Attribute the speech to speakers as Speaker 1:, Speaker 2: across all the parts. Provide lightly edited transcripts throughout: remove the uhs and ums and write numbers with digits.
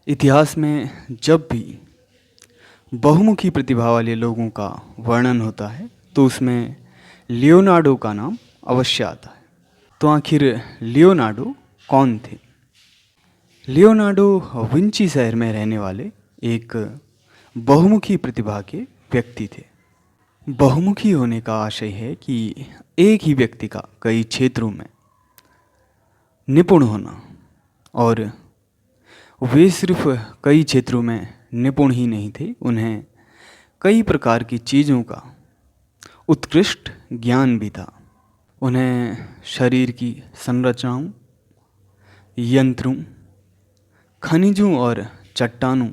Speaker 1: इतिहास में जब भी बहुमुखी प्रतिभा वाले लोगों का वर्णन होता है तो उसमें लियोनार्डो का नाम अवश्य आता है। तो आखिर लियोनार्डो कौन थे? लियोनार्डो विंची शहर में रहने वाले एक बहुमुखी प्रतिभा के व्यक्ति थे। बहुमुखी होने का आशय है कि एक ही व्यक्ति का कई क्षेत्रों में निपुण होना, और वे सिर्फ कई क्षेत्रों में निपुण ही नहीं थे, उन्हें कई प्रकार की चीज़ों का उत्कृष्ट ज्ञान भी था। उन्हें शरीर की संरचनाओं, यंत्रों, खनिजों और चट्टानों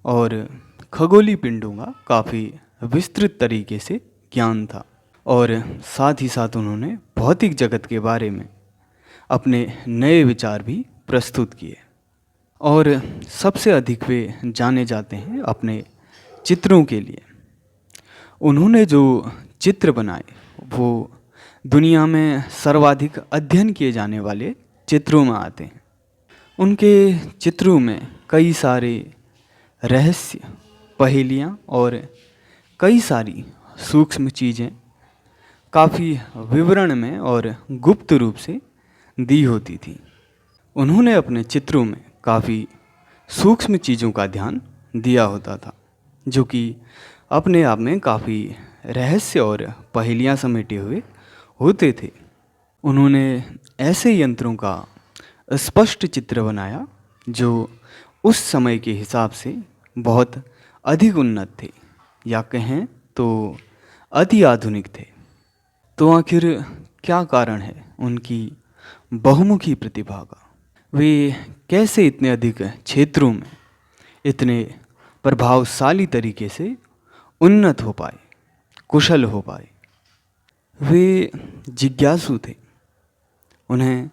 Speaker 1: और खगोलीय पिंडों का काफ़ी विस्तृत तरीके से ज्ञान था। और साथ ही साथ उन्होंने भौतिक जगत के बारे में अपने नए विचार भी प्रस्तुत किए। और सबसे अधिक वे जाने जाते हैं अपने चित्रों के लिए। उन्होंने जो चित्र बनाए वो दुनिया में सर्वाधिक अध्ययन किए जाने वाले चित्रों में आते हैं। उनके चित्रों में कई सारे रहस्य, पहेलियाँ और कई सारी सूक्ष्म चीज़ें काफ़ी विवरण में और गुप्त रूप से दी होती थी। उन्होंने अपने चित्रों में काफ़ी सूक्ष्म चीज़ों का ध्यान दिया होता था, जो कि अपने आप में काफ़ी रहस्य और पहेलियाँ समेटे हुए होते थे। उन्होंने ऐसे यंत्रों का स्पष्ट चित्र बनाया जो उस समय के हिसाब से बहुत अधिक उन्नत थे, या कहें तो अति आधुनिक थे। तो आखिर क्या कारण है उनकी बहुमुखी प्रतिभा का? वे कैसे इतने अधिक क्षेत्रों में इतने प्रभावशाली तरीके से उन्नत हो पाए, कुशल हो पाए? वे जिज्ञासु थे। उन्हें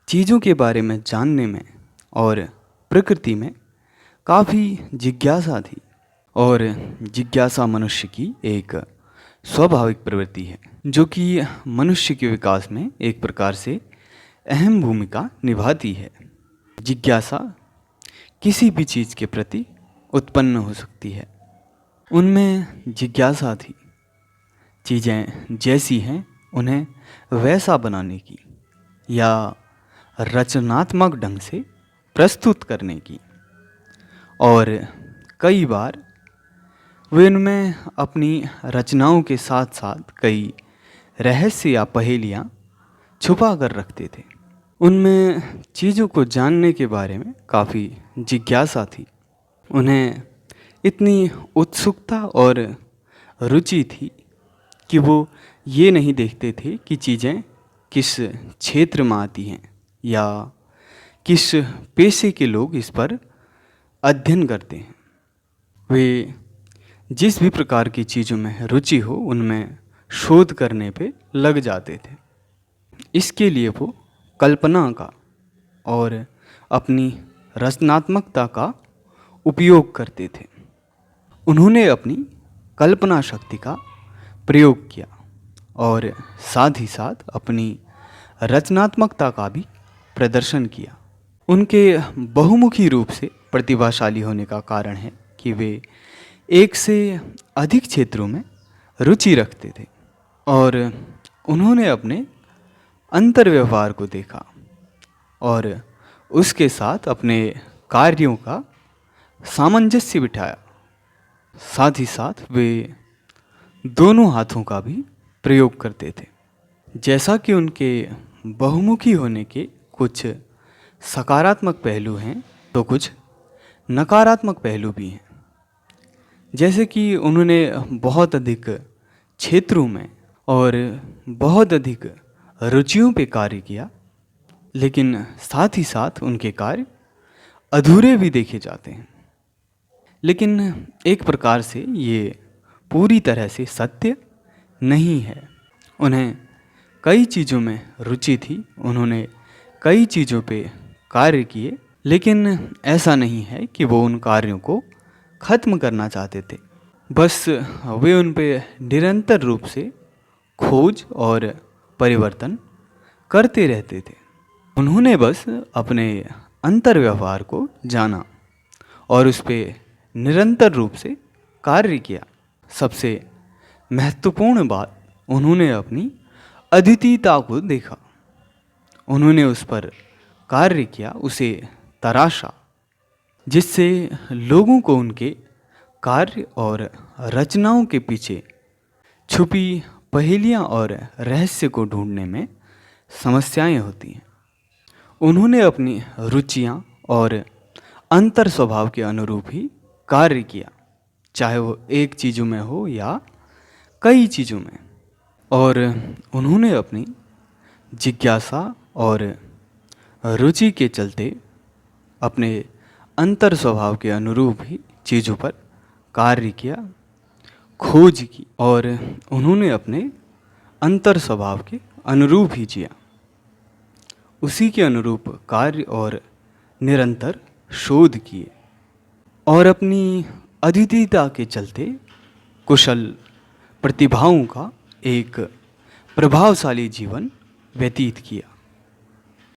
Speaker 1: चीज़ों के बारे में जानने में और प्रकृति में काफ़ी जिज्ञासा थी। और जिज्ञासा मनुष्य की एक स्वाभाविक प्रवृत्ति है, जो कि मनुष्य के विकास में एक प्रकार से अहम भूमिका निभाती है। जिज्ञासा किसी भी चीज़ के प्रति उत्पन्न हो सकती है। उनमें जिज्ञासा थी चीज़ें जैसी हैं उन्हें वैसा बनाने की, या रचनात्मक ढंग से प्रस्तुत करने की। और कई बार वे उनमें अपनी रचनाओं के साथ साथ कई रहस्य या पहेलियाँ छुपा कर रखते थे। उनमें चीज़ों को जानने के बारे में काफ़ी जिज्ञासा थी। उन्हें इतनी उत्सुकता और रुचि थी कि वो ये नहीं देखते थे कि चीज़ें किस क्षेत्र में आती हैं या किस पेशे के लोग इस पर अध्ययन करते हैं। वे जिस भी प्रकार की चीज़ों में रुचि हो उनमें शोध करने पे लग जाते थे। इसके लिए वो कल्पना का और अपनी रचनात्मकता का उपयोग करते थे। उन्होंने अपनी कल्पना शक्ति का प्रयोग किया और साथ ही साथ अपनी रचनात्मकता का भी प्रदर्शन किया। उनके बहुमुखी रूप से प्रतिभाशाली होने का कारण है कि वे एक से अधिक क्षेत्रों में रुचि रखते थे। और उन्होंने अपने अंतर्व्यवहार को देखा और उसके साथ अपने कार्यों का सामंजस्य बिठाया। साथ ही साथ वे दोनों हाथों का भी प्रयोग करते थे। जैसा कि उनके बहुमुखी होने के कुछ सकारात्मक पहलू हैं तो कुछ नकारात्मक पहलू भी हैं। जैसे कि उन्होंने बहुत अधिक क्षेत्रों में और बहुत अधिक रुचियों पे कार्य किया, लेकिन साथ ही साथ उनके कार्य अधूरे भी देखे जाते हैं। लेकिन एक प्रकार से ये पूरी तरह से सत्य नहीं है। उन्हें कई चीज़ों में रुचि थी, उन्होंने कई चीज़ों पे कार्य किए, लेकिन ऐसा नहीं है कि वो उन कार्यों को ख़त्म करना चाहते थे। बस वे उन पे निरंतर रूप से खोज और परिवर्तन करते रहते थे। उन्होंने बस अपने अंतर व्यवहार को जाना और उस पर निरंतर रूप से कार्य किया। सबसे महत्वपूर्ण बात, उन्होंने अपनी अद्वितीयता को देखा, उन्होंने उस पर कार्य किया, उसे तराशा, जिससे लोगों को उनके कार्य और रचनाओं के पीछे छुपी पहेलियाँ और रहस्य को ढूंढने में समस्याएं होती हैं। उन्होंने अपनी रुचियाँ और अंतर स्वभाव के अनुरूप ही कार्य किया, चाहे वो एक चीज़ों में हो या कई चीज़ों में। और उन्होंने अपनी जिज्ञासा और रुचि के चलते अपने अंतर स्वभाव के अनुरूप ही चीज़ों पर कार्य किया, खोज की, और उन्होंने अपने अंतर स्वभाव के अनुरूप ही जिया, उसी के अनुरूप कार्य और निरंतर शोध किए और अपनी अद्वितीयता के चलते कुशल प्रतिभाओं का एक प्रभावशाली जीवन व्यतीत किया।